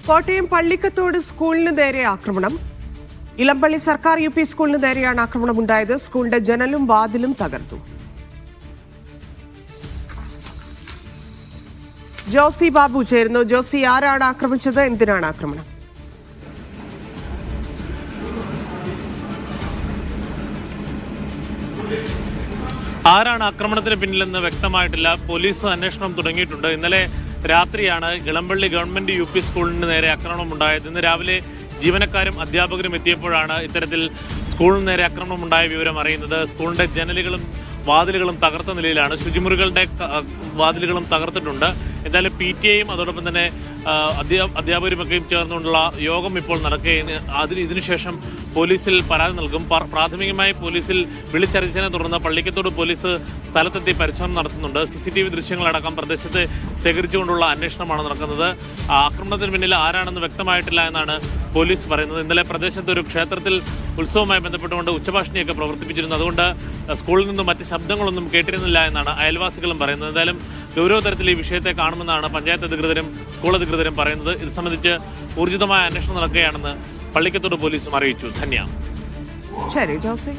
കോട്ടയം പള്ളിക്കത്തോട് സ്കൂളിന് നേരെ ആക്രമണം. ഇളമ്പള്ളി സർക്കാർ യു പി സ്കൂളിന് നേരെയാണ് ആക്രമണമുണ്ടായത്. സ്കൂളിന്റെ ജനലും വാതിലും തകർത്തു. ജോസി ബാബു ചേരുന്നു. ജോസി, ആരാണ് ആക്രമിച്ചത്? എന്തിനാണ് ആക്രമണം? ആരാണ് ആക്രമണത്തിന് പിന്നിലെന്ന് വ്യക്തമായിട്ടില്ല. പോലീസ് അന്വേഷണം തുടങ്ങിയിട്ടുണ്ട്. ഇന്നലെ രാത്രിയാണ് ഇളമ്പള്ളി ഗവൺമെന്റ് യു പി സ്കൂളിന് നേരെ ആക്രമണം ഉണ്ടായത്. ഇന്ന് രാവിലെ ജീവനക്കാരും അധ്യാപകരും എത്തിയപ്പോഴാണ് ഇത്തരത്തിൽ സ്കൂളിന് നേരെ ആക്രമണം ഉണ്ടായ വിവരം അറിയുന്നത്. സ്കൂളിന്റെ ജനലുകളും വാതിലുകളും തകർത്ത നിലയിലാണ്. ശുചിമുറികളുടെ വാതിലുകളും തകർത്തിട്ടുണ്ട്. എന്തായാലും PTA-യും അതോടൊപ്പം തന്നെ അധ്യാപകരുമൊക്കെയും ചേർന്നുകൊണ്ടുള്ള യോഗം ഇപ്പോൾ നടക്കുകയാണ്. ഇതിനുശേഷം പോലീസിൽ പരാതി നൽകും. പ്രാഥമികമായി പോലീസിൽ വിളിച്ചറിയിച്ചതിനെ തുടർന്ന് പള്ളിക്കത്തോട് പോലീസ് സ്ഥലത്തെത്തി പരിശോധന നടത്തുന്നുണ്ട്. CCTV ദൃശ്യങ്ങളടക്കം പ്രദേശത്ത് ശേഖരിച്ചുകൊണ്ടുള്ള അന്വേഷണമാണ് നടക്കുന്നത്. ആക്രമണത്തിന് പിന്നിൽ ആരാണെന്ന് വ്യക്തമായിട്ടില്ല എന്നാണ് പോലീസ് പറയുന്നത്. ഇന്നലെ പ്രദേശത്ത് ഒരു ക്ഷേത്രത്തിൽ ഉത്സവവുമായി ബന്ധപ്പെട്ടുകൊണ്ട് ഉച്ചഭാഷിണിയൊക്കെ പ്രവർത്തിപ്പിച്ചിരുന്നു. അതുകൊണ്ട് സ്കൂളിൽ നിന്നും മറ്റ് ശബ്ദങ്ങളൊന്നും കേട്ടിരുന്നില്ല എന്നാണ് അയൽവാസികളും പറയുന്നത്. എന്തായാലും ഗൗരവതരത്തിൽ ഈ വിഷയത്തെ കാണുമെന്നാണ് പഞ്ചായത്ത് അധികൃതരും സ്കൂൾ അധികൃതരും പറയുന്നത്. ഇത് സംബന്ധിച്ച് ഊർജിതമായ അന്വേഷണം നടക്കുകയാണെന്ന് പള്ളിക്കത്തോട് പോലീസും അറിയിച്ചു. ധന്യ. ശരി ജോസി.